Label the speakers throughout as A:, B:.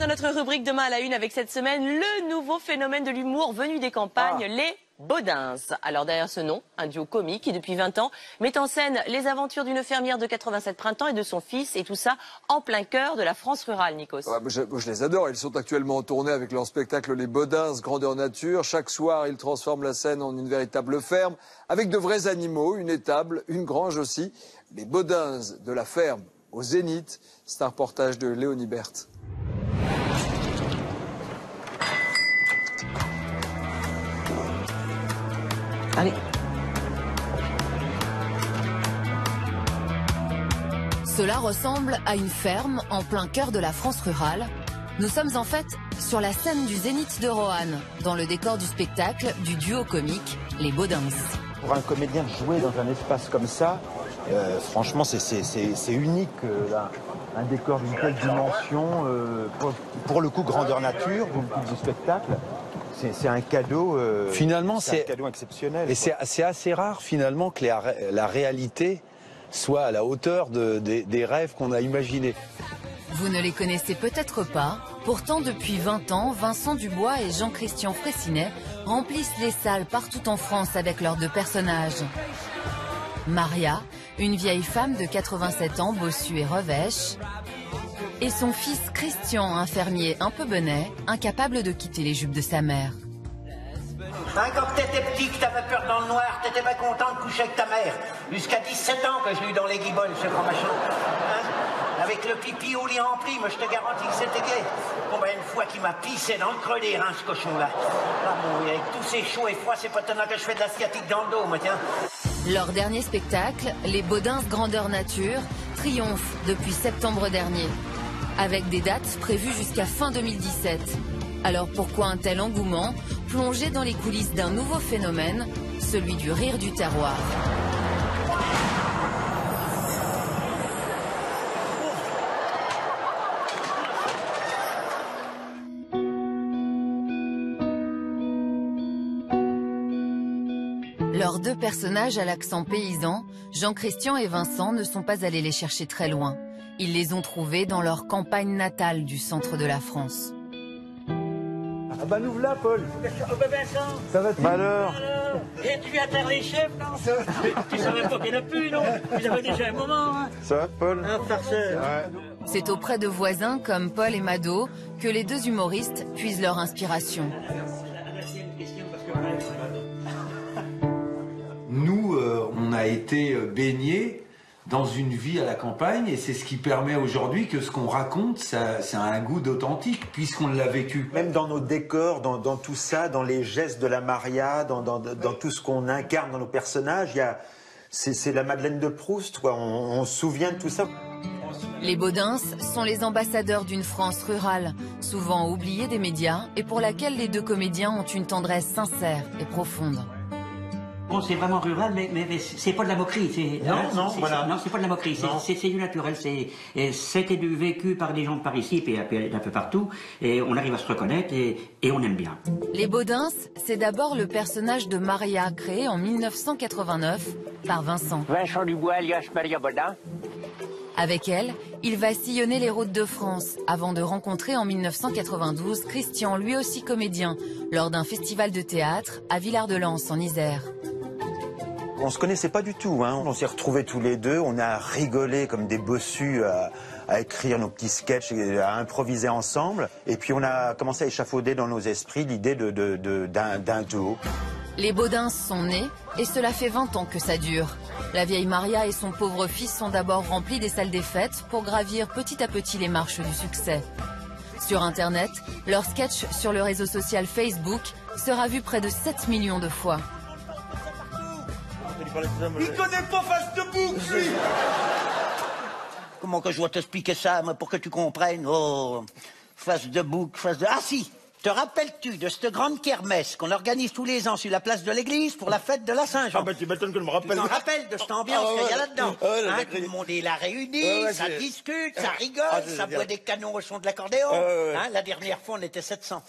A: dans notre rubrique Demain à la une avec cette semaine le nouveau phénomène de l'humour venu des campagnes, les Baudins. Alors derrière ce nom, un duo comique qui depuis 20 ans met en scène les aventures d'une fermière de 87 printemps et de son fils, et tout ça en plein cœur de la France rurale, Nikos.
B: Je les adore, ils sont actuellement en tournée avec leur spectacle Les Baudins, grandeur nature. Chaque soir, ils transforment la scène en une véritable ferme avec de vrais animaux, une étable, une grange aussi. Les Baudins de la ferme au Zénith, c'est un reportage de Léonie Berthe.
A: Allez.
C: Cela ressemble à une ferme en plein cœur de la France rurale. Nous sommes en fait sur la scène du Zénith de Roanne, dans le décor du spectacle du duo comique Les Baudins.
D: Pour un comédien de jouer dans un espace comme ça, franchement c'est unique, là. Un décor d'une telle dimension, pour le coup grandeur nature, du spectacle. C'est un cadeau,
E: finalement,
D: c'est un cadeau exceptionnel.
E: Et c'est assez rare finalement que la réalité soit à la hauteur des rêves qu'on a imaginés.
C: Vous ne les connaissez peut-être pas, pourtant depuis 20 ans, Vincent Dubois et Jean-Christian Fraissinet remplissent les salles partout en France avec leurs deux personnages. Maria, une vieille femme de 87 ans bossue et revêche, et son fils Christian, un fermier un peu benet, incapable de quitter les jupes de sa mère.
F: Hein, quand t'étais petit, que t'avais peur dans le noir, t'étais pas content de coucher avec ta mère. Jusqu'à 17 ans que je l'ai eu dans les guibolles, ce grand machin. Hein, avec le pipi au lit rempli, mais je te garantis que c'était gay. Bon ben, une fois qu'il m'a pissé dans le creux des reins, ce cochon-là. Ah bon, avec tous ces chauds et froids, c'est pas étonnant que je fais de la sciatique dans le dos, moi, tiens.
C: Leur dernier spectacle, Les Baudins grandeur nature, triomphe depuis septembre dernier, avec des dates prévues jusqu'à fin 2017. Alors pourquoi un tel engouement? Plongé dans les coulisses d'un nouveau phénomène, celui du rire du terroir. Leurs deux personnages à l'accent paysan, Jean-Christian et Vincent, ne sont pas allés les chercher très loin. Ils les ont trouvés dans leur campagne natale du centre de la France.
D: Ah bah nous voilà, Paul.
F: Oh ben Vincent.
D: Ça va-t-il?
E: Bah alors
F: Et tu as terre les chefs, non? Tu savais pas qu'il n'y en a plus, non? Vous avez déjà un moment, hein?
D: Ça va, Paul?
F: Un farceur.
D: Ouais.
C: C'est auprès de voisins comme Paul et Mado que les deux humoristes puisent leur inspiration.
E: Nous, on a été baignés dans une vie à la campagne, et c'est ce qui permet aujourd'hui que ce qu'on raconte, ça a un goût d'authentique, puisqu'on l'a vécu.
D: Même dans nos décors, dans tout ça, dans les gestes de la Maria, dans tout ce qu'on incarne dans nos personnages, c'est la Madeleine de Proust, quoi. On se souvient de tout ça.
C: Les Baudins sont les ambassadeurs d'une France rurale, souvent oubliée des médias, et pour laquelle les deux comédiens ont une tendresse sincère et profonde.
F: Bon, c'est vraiment rural, mais c'est pas de la moquerie.
D: Non, voilà.
F: Non, c'est pas de la moquerie, c'est du naturel. C'était du vécu par des gens de par ici, puis d'un peu partout, et on arrive à se reconnaître, et on aime bien.
C: Les Baudins, c'est d'abord le personnage de Maria, créé en 1989 par Vincent.
F: Vincent Dubois, alias Maria Baudin.
C: Avec elle, il va sillonner les routes de France, avant de rencontrer en 1992 Christian, lui aussi comédien, lors d'un festival de théâtre à Villard-de-Lans, en Isère.
D: On se connaissait pas du tout, hein. On s'est retrouvés tous les deux, on a rigolé comme des bossus à écrire nos petits sketchs, à improviser ensemble. Et puis on a commencé à échafauder dans nos esprits l'idée d'un duo.
C: Les Baudins sont nés, et cela fait 20 ans que ça dure. La vieille Maria et son pauvre fils sont d'abord remplis des salles des fêtes pour gravir petit à petit les marches du succès. Sur Internet, leur sketch sur le réseau social Facebook sera vu près de 7 millions de fois.
G: Il connaît pas face de bouc, lui.
F: Comment que je dois t'expliquer ça, moi, pour que tu comprennes? Oh, face de bouc, face de... Ah si, Te rappelles-tu de cette grande kermesse qu'on organise tous les ans sur la place de l'église pour la fête de la Saint-Jean?
G: Ah bah tu m'étonnes que je me rappelle.
F: Tu t'en rappelles de cette ambiance qu'il y a là-dedans? Tout le monde est là réuni,
G: Ouais,
F: ça discute, ça rigole, ça
G: bien.
F: boit des canons au son de l'accordéon. La dernière fois, on était 700.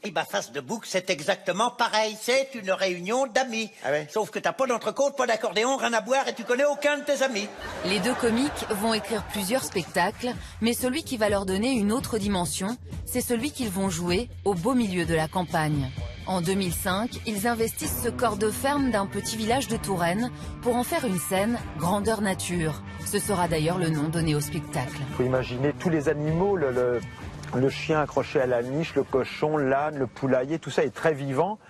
F: Et bah, face de bouc, c'est exactement pareil. C'est une réunion d'amis.
G: Ah ouais.
F: Sauf que t'as pas d'entrecôte, pas d'accordéon, rien à boire et tu connais aucun de tes amis.
C: Les deux comiques vont écrire plusieurs spectacles, mais celui qui va leur donner une autre dimension, c'est celui qu'ils vont jouer au beau milieu de la campagne. En 2005, ils investissent ce corps de ferme d'un petit village de Touraine pour en faire une scène grandeur nature. Ce sera d'ailleurs le nom donné au spectacle.
D: Il faut imaginer tous les animaux, le chien accroché à la niche, le cochon, l'âne, le poulailler, tout ça est très vivant.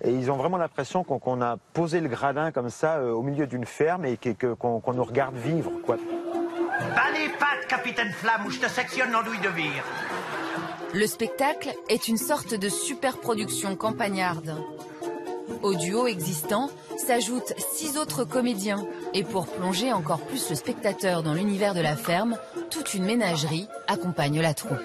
D: Et ils ont vraiment l'impression qu'on a posé le gradin comme ça au milieu d'une ferme et qu'on nous regarde vivre, quoi.
F: Bas les pattes, capitaine Flamme, ou je te sectionne l'andouille de vire.
C: Le spectacle est une sorte de super-production campagnarde. Au duo existant s'ajoutent 6 autres comédiens. Et pour plonger encore plus le spectateur dans l'univers de la ferme, toute une ménagerie accompagne la troupe.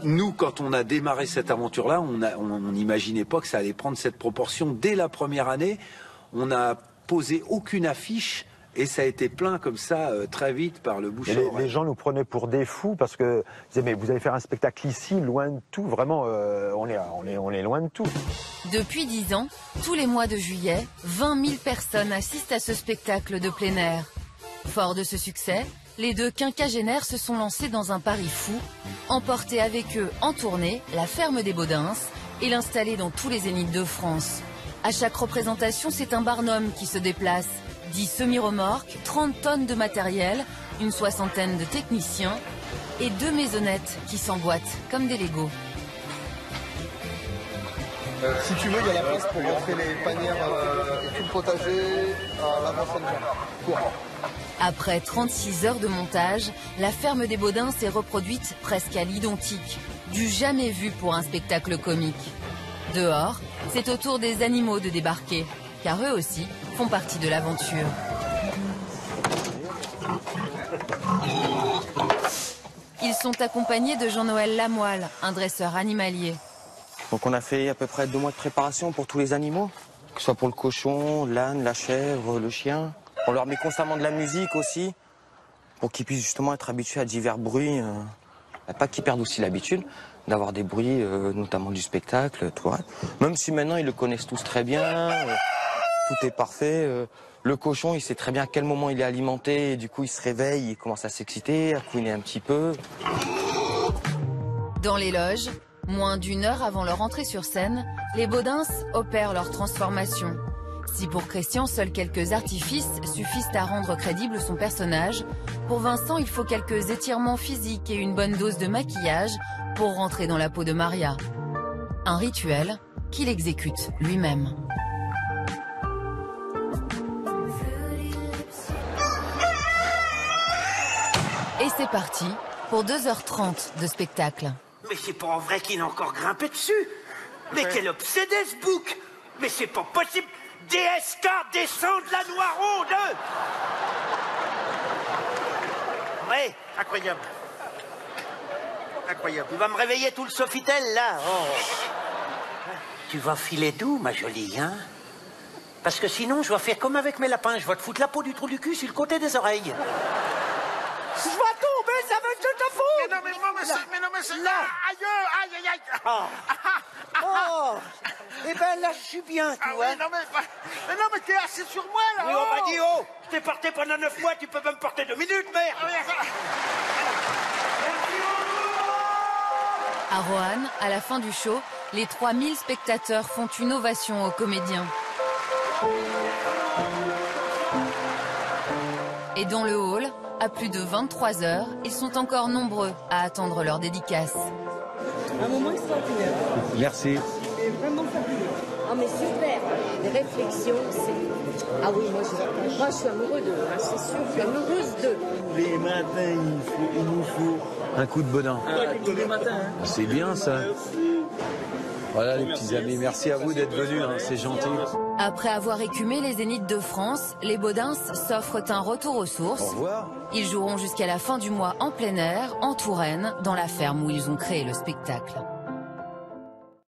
E: Nous, quand on a démarré cette aventure-là, on n'imaginait pas que ça allait prendre cette proportion. Dès la première année, on n'a posé aucune affiche. Et ça a été plein comme ça très vite par le bouche à oreille.
D: Les gens nous prenaient pour des fous parce que ils disaient mais vous allez faire un spectacle ici, loin de tout. Vraiment, on est loin de tout.
C: Depuis 10 ans, tous les mois de juillet, 20 000 personnes assistent à ce spectacle de plein air. Fort de ce succès, les deux quinquagénaires se sont lancés dans un pari fou, emporter avec eux en tournée la ferme des Baudins et l'installer dans tous les zéniths de France. À chaque représentation, c'est un barnum qui se déplace. 10 semi-remorques, 30 tonnes de matériel, une soixantaine de techniciens et 2 maisonnettes qui s'emboîtent comme des Legos.
H: Si tu veux, il y a la place pour rentrer les panières et tout le potager à l'avant-scène.
C: Après 36 heures de montage, la ferme des Baudins s'est reproduite presque à l'identique. Du jamais vu pour un spectacle comique. Dehors, c'est au tour des animaux de débarquer, car eux aussi font partie de l'aventure. Ils sont accompagnés de Jean-Noël Lamoille, un dresseur animalier.
I: Donc on a fait à peu près 2 mois de préparation pour tous les animaux, que ce soit pour le cochon, l'âne, la chèvre, le chien. On leur met constamment de la musique aussi, pour qu'ils puissent justement être habitués à divers bruits. Pas qu'ils perdent aussi l'habitude d'avoir des bruits, notamment du spectacle, tout vrai. Même si maintenant ils le connaissent tous très bien, tout est parfait. Le cochon, il sait très bien à quel moment il est alimenté, et du coup il se réveille, il commence à s'exciter, à couiner un petit peu.
C: Dans les loges, moins d'1 heure avant leur entrée sur scène, les Baudins opèrent leur transformation. Si pour Christian, seuls quelques artifices suffisent à rendre crédible son personnage, pour Vincent, il faut quelques étirements physiques et une bonne dose de maquillage pour rentrer dans la peau de Maria. Un rituel qu'il exécute lui-même. Et c'est parti pour 2h30 de spectacle.
F: Mais c'est pas en vrai qu'il a encore grimpé dessus. Mais quel obsédé ce bouc. Mais c'est pas possible. DSK descend de la Noironde. Ouais, incroyable. Incroyable. Tu vas me réveiller tout le Sofitel, là. Oh. Tu vas filer doux, ma jolie, hein? Parce que sinon, je vais faire comme avec mes lapins. Je vais te foutre la peau du trou du cul sur le côté des oreilles. Je vais tomber, ça veut que je te fous. Mais non, mais c'est... Là. Aïe. Oh. Oh. Eh ben là, je suis bien, tu vois.
G: Mais non, mais t'es assis sur moi, là.
F: Oui, on m'a dit, oh, je t'ai porté pendant 9 mois, tu peux même porter 2 minutes, merde.
C: À Roanne, à la fin du show, les 3000 spectateurs font une ovation aux comédiens. Et dans le hall, à plus de 23 heures, ils sont encore nombreux à attendre leur dédicace.
J: Un moment extraordinaire.
E: Merci.
J: C'est vraiment fabuleux. Ah mais super. Les réflexions, c'est... Ah oui, moi je suis amoureux d'eux, hein, c'est sûr, je suis amoureuse d'eux.
G: Les matins, il nous faut
E: Un coup de Baudin.
G: tous les matins. Hein.
E: C'est bien ça. Voilà les petits amis, merci à vous d'être venus, hein, c'est gentil.
C: Après avoir écumé les Zéniths de France, les Baudins s'offrent un retour aux sources.
D: Au revoir.
C: Ils joueront jusqu'à la fin du mois en plein air, en Touraine, dans la ferme où ils ont créé le spectacle.